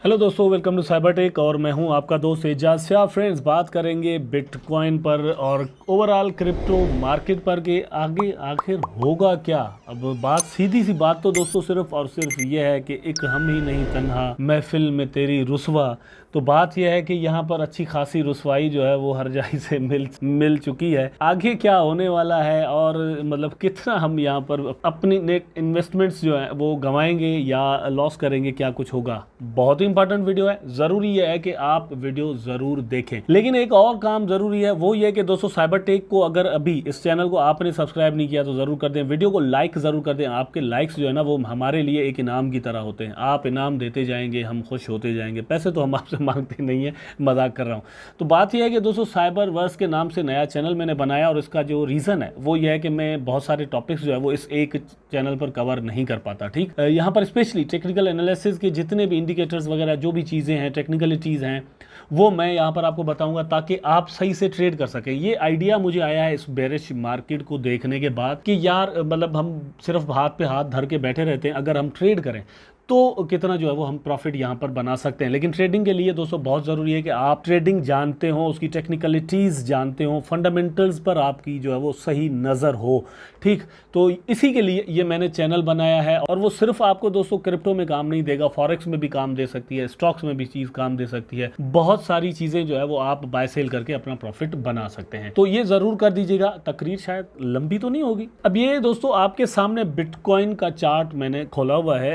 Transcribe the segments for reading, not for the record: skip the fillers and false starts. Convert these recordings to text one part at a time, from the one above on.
Hello दोस्तों, welcome to cyber tech और मैं हूं आपका दोस्त एजाज शाह। फ्रेंड्स, बात करेंगे बिटकॉइन पर और ओवरऑल क्रिप्टो मार्केट पर कि आगे आखिर होगा क्या। अब बात सीधी सी बात तो दोस्तों सिर्फ और सिर्फ ये है कि एक हम ही नहीं तन्हा महफिल में तेरी रुसवा। तो बात यह है कि यहाँ पर अच्छी खासी रुसवाई जो है वो हर जाई से मिल चुकी है। आगे क्या होने वाला है और मतलब कितना हम यहाँ पर अपनी नेट इन्वेस्टमेंट्स जो है वो गंवाएंगे या लॉस करेंगे, क्या कुछ होगा। बहुत ही इंपॉर्टेंट वीडियो है, जरूरी यह है कि आप वीडियो जरूर देखें। लेकिन एक और काम जरूरी है, वो ये कि दोस्तों साइबर टेक को अगर अभी इस चैनल को आपने सब्सक्राइब नहीं किया तो जरूर कर दें, वीडियो को लाइक जरूर कर दें। आपके लाइक्स जो है ना वो हमारे लिए एक इनाम की तरह होते हैं। आप इनाम देते जाएंगे, हम खुश होते जाएंगे। पैसे तो हम आपसे मांगते नहीं है, मजाक कर रहा हूँ। तो बात यह है कि दोस्तों साइबर वर्स के नाम से नया चैनल मैंने बनाया और इसका जो रीज़न है वो ये है कि मैं बहुत सारे टॉपिक्स जो है वो इस एक चैनल पर कवर नहीं कर पाता। ठीक, यहाँ पर स्पेशली टेक्निकल एनालिसिस के जितने भी इंडिकेटर्स वगैरह जो भी चीज़ें हैं, टेक्निकलिटीज़ हैं, वो मैं यहाँ पर आपको बताऊंगा ताकि आप सही से ट्रेड कर सकें। ये आइडिया मुझे आया है इस बेरिश मार्केट को देखने के बाद कि यार मतलब हम सिर्फ हाथ पे हाथ धर के बैठे रहते हैं, अगर हम ट्रेड करें तो कितना जो है वो हम प्रॉफिट यहाँ पर बना सकते हैं। लेकिन ट्रेडिंग के लिए दोस्तों बहुत ज़रूरी है कि आप ट्रेडिंग जानते हो, उसकी टेक्निकलिटीज़ जानते हो, फंडामेंटल्स पर आपकी जो है वो सही नज़र हो। ठीक, तो इसी के लिए ये मैंने चैनल बनाया है और वो सिर्फ आपको दोस्तों क्रिप्टो में काम नहीं देगा, फॉरेक्स में भी काम दे सकती है, स्टॉक्स में भी चीज़ काम दे सकती है। बहुत सारी चीज़ें जो है वो आप बाय सेल करके अपना प्रॉफिट बना सकते हैं। तो ये ज़रूर कर दीजिएगा। तकरीर शायद लंबी तो नहीं होगी। अब ये दोस्तों आपके सामने बिटकॉइन का चार्ट मैंने खोला हुआ है।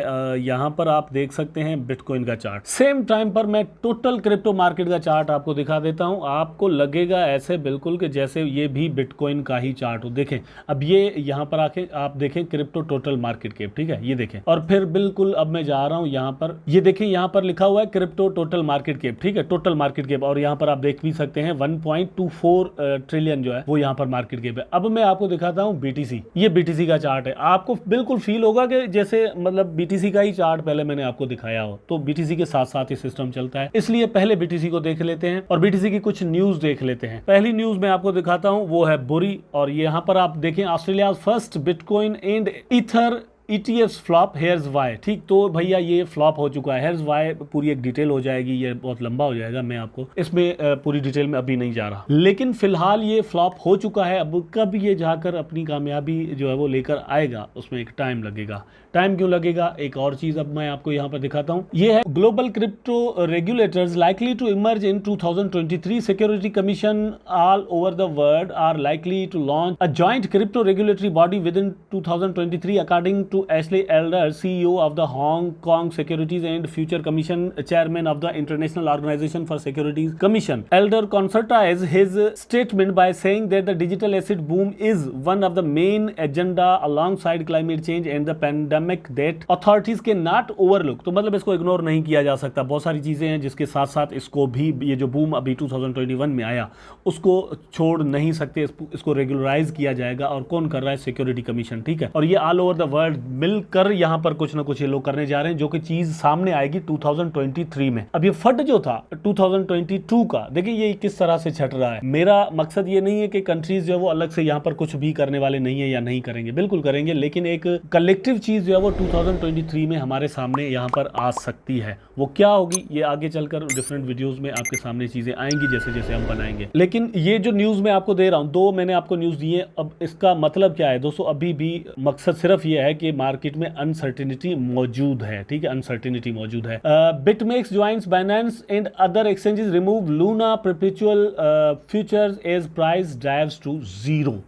यहाँ पर आप देख सकते हैं बिटकॉइन का चार्ट। सेम टाइम पर मैं टोटल क्रिप्टो मार्केट का चार्ट आपको दिखा देता हूं। आपको लगेगा ऐसे बिल्कुल कि जैसे ये भी बिटकॉइन का ही चार्ट हो। देखें, अब ये यहाँ पर आके आप देखें क्रिप्टो टोटल मार्केट कैप, ठीक है, ये देखें। और फिर बिल्कुल अब मैं जा रहा हूं यहाँ पर, ये देखें यहाँ पर लिखा हुआ है क्रिप्टो टोटल मार्केट कैप, ठीक है, टोटल मार्केट कैप। और यहाँ पर आप देख भी सकते हैं 1.24 ट्रिलियन जो है वो यहाँ पर मार्केट कैप है। अब मैं आपको दिखाता हूँ बीटीसी। ये बीटीसी का चार्ट है। आपको बिल्कुल फील होगा कि जैसे मतलब बीटीसी का ही चार्ट पहले मैंने आपको दिखाया हो। तो बीटीसी के साथ साथ ये सिस्टम चलता है, इसलिए पहले बीटीसी को देख लेते हैं और बीटीसी की कुछ न्यूज देख लेते हैं। पहली न्यूज मैं आपको दिखाता हूं, वो है बुरी। और यहाँ पर आप देखें, Australia first bitcoin and ether ETFs flop, here's why. ठीक, तो भैया ये फ्लॉप हो चुका है। हेयर्स वाई पूरी एक डिटेल हो जाएगी, ये बहुत लंबा हो जाएगा, मैं आपको इसमें पूरी डिटेल में अभी नहीं जा रहा। लेकिन फिलहाल ये फ्लॉप हो चुका है। अब कब ये जाकर अपनी कामयाबी जो है वो लेकर आएगा, उसमें एक टाइम लगेगा। टाइम क्यों लगेगा, एक और चीज अब मैं आपको यहाँ पर दिखाता हूँ। ये है global crypto regulators likely to emerge in 2023। Security commission all over the world are likely to launch a joint crypto regulatory body within 2023 according to Ashley Elder, CEO of the Hong Kong Securities and Future Commission, chairman of the International Organization for Securities Commission. Elder concertized his statement by saying that the digital asset boom is one of the main agenda alongside climate change and the pandemic that authorities cannot overlook. तो मतलब इसको ignore नहीं किया जा सकता। बहुत सारी चीजें हैं जिसके साथ साथ इसको भी, ये जो बूम अभी 2021 में आया उसको छोड़ नहीं सकते। इसको रेगुलराइज किया जाएगा। और कौन कर रहा है, सिक्योरिटी कमीशन, ठीक है। और ये ऑल ओवर द वर्ल्ड मिलकर यहाँ पर कुछ ना कुछ ये लोग करने जा रहे हैं, जो कि चीज सामने आएगी 2023 में। अब ये फट जो था 2022 का, देखिए ये किस तरह से छट रहा है। मेरा मकसद ये नहीं है कि कंट्रीज जो है वो अलग से यहाँ पर कुछ भी करने वाले नहीं है या नहीं करेंगे, बिल्कुल करेंगे। लेकिन एक कलेक्टिव चीज जो है वो 2023 में हमारे सामने यहाँ पर आ सकती है। वो क्या होगी ये आगे चलकर डिफरेंट वीडियोज में आपके सामने चीजें आएंगी जैसे जैसे हम बनाएंगे। लेकिन ये जो न्यूज मैं आपको दे रहा हूँ, दो मैंने आपको न्यूज दी है। अब इसका मतलब क्या है दोस्तों, अभी भी मकसद सिर्फ ये है कि मार्केट में अनसर्टेनिटी मौजूद है, ठीक है, अनसर्टेनिटी मौजूद है। BitMEX joins Binance and other exchanges remove Luna perpetual futures as price drives to zero.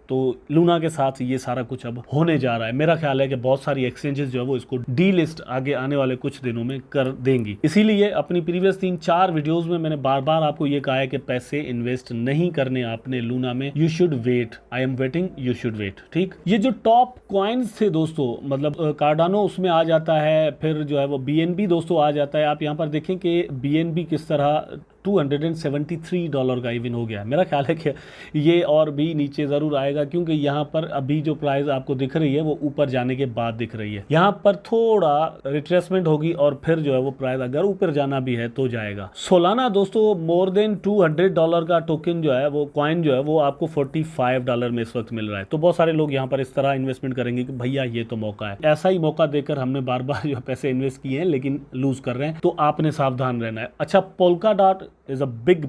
तो लूना के साथ ये सारा कुछ अब होने जा रहा है। मेरा ख्याल है कि बहुत सारी एक्सचेंजेस जो है वो इसको डीलिस्ट आगे आने वाले कुछ दिनों में कर देंगी। इसीलिए अपनी प्रीवियस 3-4 वीडियोस में मैंने बार बार आपको ये कहा है कि पैसे इन्वेस्ट नहीं करने आपने लूना में। You should wait, I am waiting, you should wait. ठीक, ये जो टॉप कॉइन्स थे दोस्तों, मतलब कार्डानो उसमें आ जाता है, फिर जो है वो BNB दोस्तों आ जाता है। आप यहाँ पर देखें कि BNB किस तरह $273 का इवन हो गया है। मेरा ख्याल है कि ये और भी नीचे ज़रूर आएगा, क्योंकि यहाँ पर अभी जो प्राइस आपको दिख रही है वो ऊपर जाने के बाद दिख रही है। यहाँ पर थोड़ा रिट्रेसमेंट होगी और फिर जो है वो प्राइस अगर ऊपर जाना भी है तो जाएगा। सोलाना दोस्तों मोर देन $200 का टोकन जो है वो कॉइन जो है वो आपको $45 में इस वक्त मिल रहा है। तो बहुत सारे लोग यहाँ पर इस तरह इन्वेस्टमेंट करेंगे कि भैया ये तो मौका है। ऐसा ही मौका देकर हमने बार बार जो पैसे इन्वेस्ट किए हैं लेकिन लूज कर रहे हैं, तो आपने सावधान रहना है। अच्छा, polka dot is a big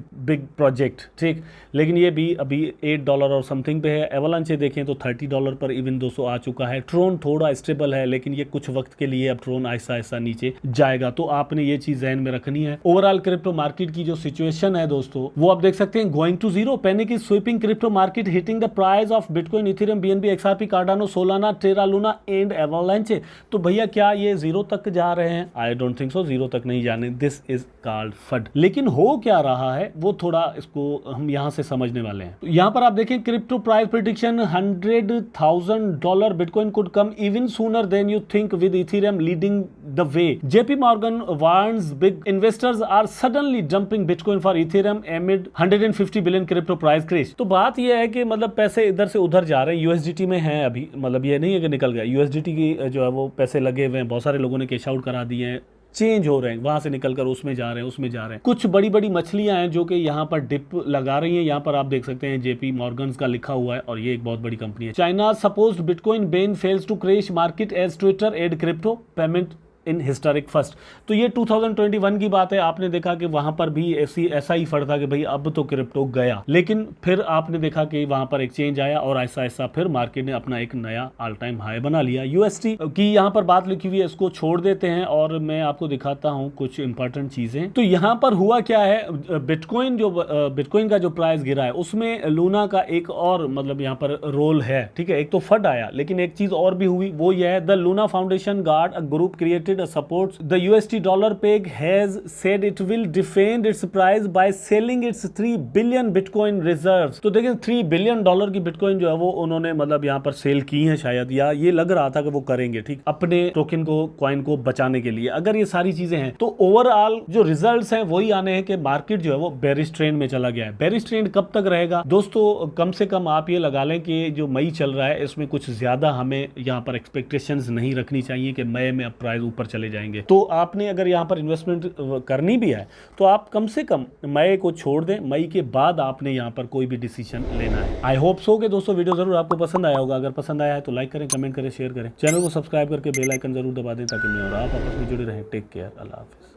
project, ठीक, लेकिन ये भी अभी $8 और समथिंग पे है। एवलांचे देखें तो $30 पर इवन 200 आ चुका है। ट्रोन थोड़ा स्टेबल है लेकिन ये कुछ वक्त के लिए अब ट्रोन ऐसा ऐसा नीचे जाएगा, तो आपने ये चीज ध्यान में रखनी है। ओवरऑल क्रिप्टो मार्केट की जो सिचुएशन है दोस्तों वो आप देख सकते हैं, going to zero, panic is sweeping crypto market, hitting the price of bitcoin, Ethereum, BNB, XRP, Cardano, Solana, Terra Luna and Avalanche. तो भैया क्या ये जीरो तक जा रहे हैं? I don't think so, zero तक नहीं जाने, दिस इज कॉल्ड फड। लेकिन हो क्या रहा है वो थोड़ा इसको हम यहां से समझने वाले हैं। तो यहां पर आप देखें crypto price prediction $100,000 bitcoin could come even sooner than you think with Ethereum leading the way. JP Morgan warns big investors are suddenly dumping bitcoin for Ethereum amid 150 billion crypto price crash. तो बात यह है कि मतलब पैसे इधर से उधर जा रहे हैं, यूएसडीटी में हैं अभी, मतलब ये नहीं है कि निकल गया। यूएसडीटी की जो है वो पैसे लगे हुए हैं, बहुत सारे लोगों ने कैश आउट करा दिए हैं, चेंज हो रहे हैं, वहां से निकलकर उसमें जा रहे हैं, उसमें जा रहे हैं। कुछ बड़ी बड़ी मछलियां हैं जो कि यहाँ पर डिप लगा रही हैं। यहाँ पर आप देख सकते हैं जेपी मॉर्गन्स का लिखा हुआ है और ये एक बहुत बड़ी कंपनी है। China supposed bitcoin ban fails to crash market as Twitter add crypto payment in historic first. तो ये 2021 की बात है। आपने देखा कि वहां पर भी ऐसा ही फर्क था कि भाई अब तो क्रिप्टो गया, लेकिन फिर आपने देखा कि वहां पर एक चेंज आया और ऐसा ऐसा फिर मार्केट ने अपना एक नया ऑल टाइम हाई बना लिया। यूएसटी की यहाँ पर बात लिखी हुई है, इसको छोड़ देते हैं और मैं आपको दिखाता हूँ कुछ इंपॉर्टेंट चीजें। तो यहाँ पर हुआ क्या है, बिटकॉइन का जो प्राइस गिरा है उसमें लूना का एक और मतलब यहाँ पर रोल है, ठीक है। एक तो फंड आया, लेकिन एक चीज और भी हुई, वो यह है the Luna foundation guard a group created supports the USD dollar peg has said it will defend its price by selling its 3 billion Bitcoin reserves। तो देखिए $3 बिलियन की बिटकॉइन जो है वो उन्होंने मतलब यहाँ पर सेल की है शायद, या ये लग रहा था कि वो करेंगे, ठीक, अपने टोकन को, कॉइन को बचाने के लिए। अगर ये सारी चीजें हैं तो ओवरऑल जो रिजल्ट्स हैं वही आने हैं कि मार्केट जो है वो बेरिश ट्रेंड में चला गया है। बेरिश ट्रेंड कब तक रहेगा दोस्तों? कम से कम आप ये लगा लें कि जो मई चल रहा है इसमें कुछ ज्यादा हमें यहाँ पर एक्सपेक्टेशंस नहीं रखनी चाहिए कि मई में अब प्राइस ऊपर चले जाएंगे। तो आपने अगर यहाँ पर इन्वेस्टमेंट करनी भी है तो आप कम से कम मई को छोड़ दें, मई के बाद आपने यहाँ पर कोई भी डिसीजन लेना है। आई होप सो कि दोस्तों वीडियो जरूर आपको पसंद आया होगा। अगर पसंद आया है तो लाइक करें, कमेंट करें, शेयर करें, चैनल को सब्सक्राइब करके बेल आइकन जरूर दबा दें ताकि मैं और आप आपस में जुड़े रहें। टेक केयर, अल्लाह हाफिज।